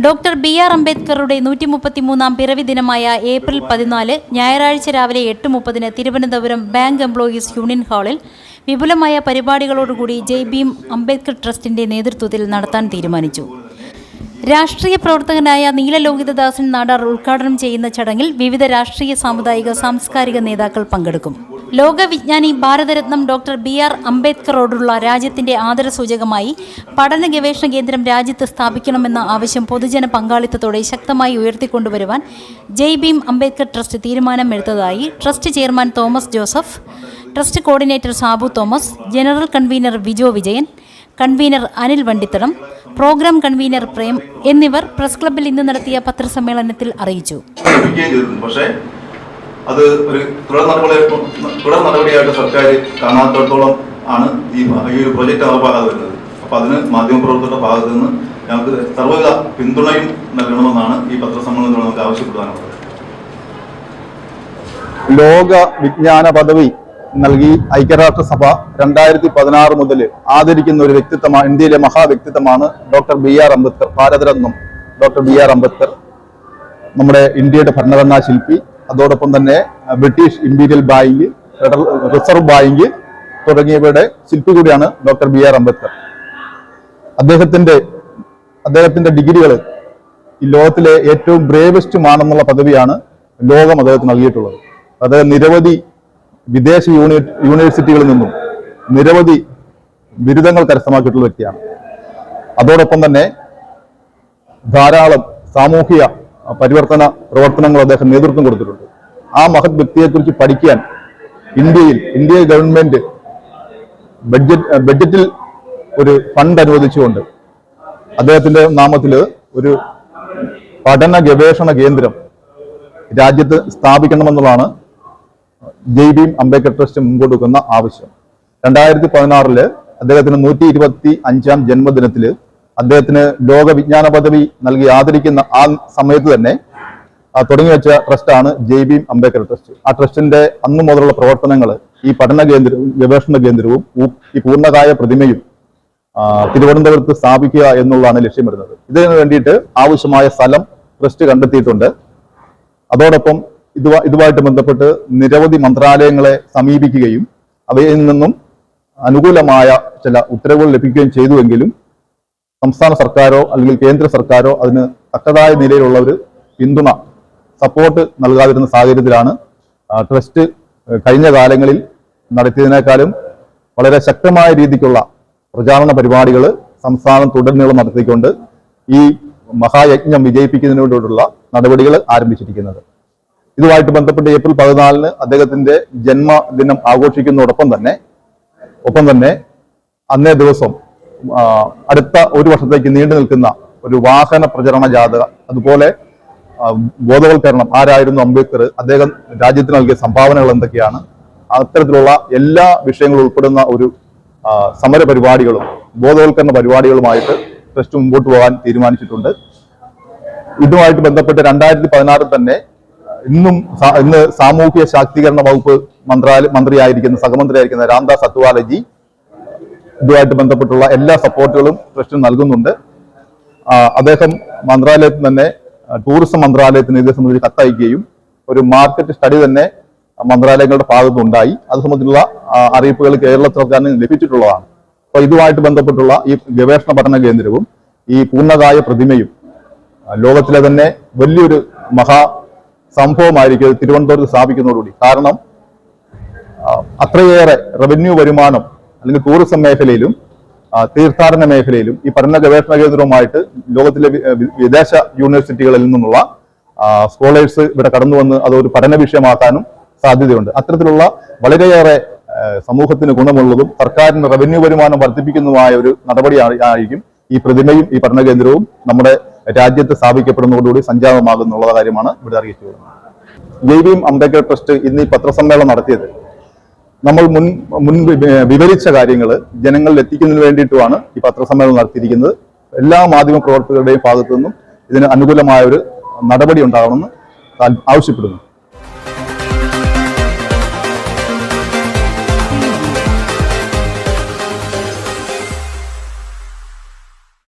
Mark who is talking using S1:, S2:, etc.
S1: Doctor BR. അംബേദ്കറുടെ 133-ാം പിറവി ദിനമായ ഏപ്രിൽ 14 ഞായറാഴ്ച രാവിലെ 8:30 തിരുവനന്തപുരം ബാങ്ക് എംപ്ലോയീസ് യൂണിയൻ ഹാളിൽ വിപുലമായ പരിപാടികളോടുകൂടി ജയ് ഭീം അംബേദ്കർ ട്രസ്റ്റിന്റെ നേതൃത്വത്തിൽ നടത്താൻ തീരുമാനിച്ചു. രാഷ്ട്രീയ പ്രവർത്തകനായ നീലലോഹിതദാസൻ നാടാർ ഉദ്ഘാടനം ചെയ്യുന്ന ചടങ്ങിൽ വിവിധ രാഷ്ട്രീയ, സാമുദായിക, സാംസ്കാരിക നേതാക്കൾ പങ്കെടുക്കും. ലോകവിജ്ഞാനി ഭാരതരത്നം ഡോക്ടർ ബി.ആർ. അംബേദ്കറോടുള്ള രാജ്യത്തിന്റെ ആദരസൂചകമായി പഠന ഗവേഷണ കേന്ദ്രം രാജ്യത്ത് സ്ഥാപിക്കണമെന്ന ആവശ്യം പൊതുജന പങ്കാളിത്തത്തോടെ ശക്തമായി ഉയർത്തിക്കൊണ്ടുവരുവാൻ ജയ് ഭീം അംബേദ്കർ ട്രസ്റ്റ് തീരുമാനമെടുത്തതായി trust chairman Thomas Joseph, trust coordinator Sabu Thomas, general convener Vijo Vijayan, convener Anil Vandithadam, programme convener Prem എന്നിവർ പ്രസ് ക്ലബ്ബിൽ ഇന്ന് നടത്തിയ പത്രസമ്മേളനത്തിൽ അറിയിച്ചു.
S2: അത് ഒരു തുടർ നടപടിയായിട്ട് സർക്കാർ കാണാത്തിടത്തോളം ആണ് ഈ ഒരു പ്രൊജക്ട് നടപ്പാകാതെ വരുന്നത്. അപ്പോൾ അതിന് മാധ്യമപ്രവർത്തകരുടെ ഭാഗത്ത് നിന്ന് ഞങ്ങൾക്ക് സർവ്വവിധ പിന്തുണയും നൽകണമെന്നാണ് ഈ പത്രസമ്മേളനത്തിൽ നമുക്ക് ആവശ്യപ്പെടാനുള്ളത്.
S3: ലോക വിജ്ഞാന പദവി നൽകി ഐക്യരാഷ്ട്രസഭ 2016 മുതൽ ആദരിക്കുന്ന ഒരു വ്യക്തിത്വമാണ്, ഇന്ത്യയിലെ മഹാവ്യക്തിത്വമാണ് ഡോക്ടർ ബി.ആർ. അംബേദ്കർ. ഭാരതരത്നം ഡോക്ടർ ബി.ആർ. അംബേദ്കർ നമ്മുടെ ഇന്ത്യയുടെ ഭരണഘടനാ ശില്പി, അതോടൊപ്പം തന്നെ British imperial bank, federal reserve bank തുടങ്ങിയവയുടെ ശില്പി കൂടിയാണ് ഡോക്ടർ ബി.ആർ. അംബേദ്കർ. അദ്ദേഹത്തിന്റെ ഡിഗ്രികൾ ഈ ലോകത്തിലെ ഏറ്റവും ബ്രേവസ്റ്റുമാണെന്നുള്ള പദവിയാണ് ലോകം അദ്ദേഹത്തിന് നൽകിയിട്ടുള്ളത്. അദ്ദേഹം നിരവധി വിദേശ യൂണിവേഴ്സിറ്റികളിൽ നിന്നും നിരവധി ബിരുദങ്ങൾ കരസ്ഥമാക്കിയിട്ടുള്ള വ്യക്തിയാണ്. അതോടൊപ്പം തന്നെ ധാരാളം സാമൂഹിക പരിവർത്തന പ്രവർത്തനങ്ങൾ അദ്ദേഹം നേതൃത്വം കൊടുത്തിട്ടുണ്ട്. ആ മഹത് വ്യക്തിയെക്കുറിച്ച് പഠിക്കാൻ ഇന്ത്യ ഗവൺമെന്റ് ബഡ്ജറ്റിൽ ഒരു ഫണ്ട് അനുവദിച്ചുകൊണ്ട് അദ്ദേഹത്തിന്റെ നാമത്തിൽ ഒരു പഠന ഗവേഷണ കേന്ദ്രം രാജ്യത്ത് സ്ഥാപിക്കണമെന്നുള്ളതാണ് ജയ് ഭീം അംബേദ്കർ ട്രസ്റ്റ് മുൻപോട്ട് വെക്കുന്ന ആവശ്യം. 2016 അദ്ദേഹത്തിന് 125-ാം ജന്മദിനത്തിൽ അദ്ദേഹത്തിന് ലോക വിജ്ഞാന പദവി നൽകി ആദരിക്കുന്ന ആ സമയത്ത് തന്നെ തുടങ്ങി വെച്ച ട്രസ്റ്റാണ് ജയ് ഭീം അംബേദ്കർ ട്രസ്റ്റ്. ആ ട്രസ്റ്റിന്റെ അന്നു മുതലുള്ള പ്രവർത്തനങ്ങൾ ഈ പഠന കേന്ദ്രവും ഗവേഷണ കേന്ദ്രവും ഈ പൂർണ്ണകായ പ്രതിമയും തിരുവനന്തപുരത്ത് സ്ഥാപിക്കുക എന്നുള്ളതാണ് ലക്ഷ്യമിടുന്നത്. ഇതിനു വേണ്ടിയിട്ട് ആവശ്യമായ സ്ഥലം ട്രസ്റ്റ് കണ്ടെത്തിയിട്ടുണ്ട്. അതോടൊപ്പം ഇതുമായിട്ട് ബന്ധപ്പെട്ട് നിരവധി മന്ത്രാലയങ്ങളെ സമീപിക്കുകയും അവയിൽ നിന്നും അനുകൂലമായ ചില ഉത്തരവുകൾ ലഭിക്കുകയും ചെയ്തുവെങ്കിലും സംസ്ഥാന സർക്കാരോ അല്ലെങ്കിൽ കേന്ദ്ര സർക്കാരോ അതിന് തക്കതായ നിലയിലുള്ള ഒരു പിന്തുണ, സപ്പോർട്ട് നൽകാതിരുന്ന സാഹചര്യത്തിലാണ് ട്രസ്റ്റ് കഴിഞ്ഞ കാലങ്ങളിൽ നടത്തിയതിനേക്കാളും വളരെ ശക്തമായ രീതിക്കുള്ള പ്രചാരണ പരിപാടികൾ സംസ്ഥാനം തുടർന്നുള്ള നടത്തിക്കൊണ്ട് ഈ മഹായജ്ഞം വിജയിപ്പിക്കുന്നതിന് വേണ്ടിയിട്ടുള്ള നടപടികൾ ആരംഭിച്ചിരിക്കുന്നത്. ഇതുമായിട്ട് ബന്ധപ്പെട്ട് ഏപ്രിൽ 14 അദ്ദേഹത്തിന്റെ ജന്മദിനം ആഘോഷിക്കുന്നതോടൊപ്പം തന്നെ അന്നേ ദിവസം അടുത്ത ഒരു വർഷത്തേക്ക് നീണ്ടു നിൽക്കുന്ന ഒരു വാഹന പ്രചരണ ജാഥ, അതുപോലെ ബോധവൽക്കരണം, ആരായിരുന്നു അംബേദ്കർ, അദ്ദേഹം രാജ്യത്തിന് നൽകിയ സംഭാവനകൾ എന്തൊക്കെയാണ്, അത്തരത്തിലുള്ള എല്ലാ വിഷയങ്ങളും ഉൾപ്പെടുന്ന ഒരു സമര പരിപാടികളും ബോധവൽക്കരണ പരിപാടികളുമായിട്ട് ട്രസ്റ്റ് മുമ്പോട്ട് പോകാൻ തീരുമാനിച്ചിട്ടുണ്ട്. ഇതുമായിട്ട് ബന്ധപ്പെട്ട് 2016 തന്നെ ഇന്ന് സാമൂഹ്യ ശാക്തീകരണ വകുപ്പ് മന്ത്രിയായിരിക്കുന്ന സഹമന്ത്രിയായിരിക്കുന്ന രാംദാസ് അത്വാലെജി ഇതുമായിട്ട് ബന്ധപ്പെട്ടുള്ള എല്ലാ സപ്പോർട്ടുകളും ട്രസ്റ്റിന് നൽകുന്നുണ്ട്. അദ്ദേഹം മന്ത്രാലയത്തിൽ തന്നെ ടൂറിസം മന്ത്രാലയത്തിന് ഇതേ സംബന്ധിച്ച് കത്തയക്കുകയും ഒരു മാർക്കറ്റ് സ്റ്റഡി തന്നെ മന്ത്രാലയങ്ങളുടെ ഭാഗത്തുണ്ടായി. അത് സംബന്ധിച്ചുള്ള അറിയിപ്പുകൾ കേരള സർക്കാരിന് ലഭിച്ചിട്ടുള്ളതാണ്. അപ്പോൾ ഇതുമായിട്ട് ബന്ധപ്പെട്ടുള്ള ഈ ഗവേഷണ പഠന കേന്ദ്രവും ഈ പൂർണ്ണകായ പ്രതിമയും ലോകത്തിലെ തന്നെ വലിയൊരു സംഭവമായിരിക്കും തിരുവനന്തപുരത്ത് സ്ഥാപിക്കുന്നതോടുകൂടി. കാരണം അത്രയേറെ റവന്യൂ വരുമാനം അല്ലെങ്കിൽ ടൂറിസം മേഖലയിലും തീർത്ഥാടന മേഖലയിലും ഈ പഠന ഗവേഷണ കേന്ദ്രവുമായിട്ട് ലോകത്തിലെ വിദേശ യൂണിവേഴ്സിറ്റികളിൽ നിന്നുള്ള സ്കോളേഴ്സ് ഇവിടെ കടന്നു വന്ന് അതൊരു പഠന വിഷയമാക്കാനും സാധ്യതയുണ്ട്. അത്തരത്തിലുള്ള വളരെയേറെ സമൂഹത്തിന് ഗുണമുള്ളതും സർക്കാരിന് റവന്യൂ വരുമാനം വർദ്ധിപ്പിക്കുന്നതുമായ ഒരു നടപടിയായിരിക്കും ഈ പ്രതിമയും ഈ പഠന കേന്ദ്രവും നമ്മുടെ രാജ്യത്ത് സ്ഥാപിക്കപ്പെടുന്നതോടുകൂടി സഞ്ജാതമാകുന്നുള്ള കാര്യമാണ് ഇവിടെ അറിയിച്ചു വരുന്നത്. ജയ് ഭീം അംബേദ്കർ ട്രസ്റ്റ് ഇന്ന് ഈ പത്രസമ്മേളനം നടത്തിയത് നമ്മൾ മുൻ വിവരിച്ച കാര്യങ്ങൾ ജനങ്ങളിൽ എത്തിക്കുന്നതിന് വേണ്ടിയിട്ടുമാണ് ഈ പത്രസമ്മേളനം നടത്തിയിരിക്കുന്നത്. എല്ലാ മാധ്യമ പ്രവർത്തകരുടെയും ഭാഗത്തു നിന്നും ഇതിന് അനുകൂലമായ ഒരു നടപടി ഉണ്ടാകണമെന്ന് ആവശ്യപ്പെടുന്നു.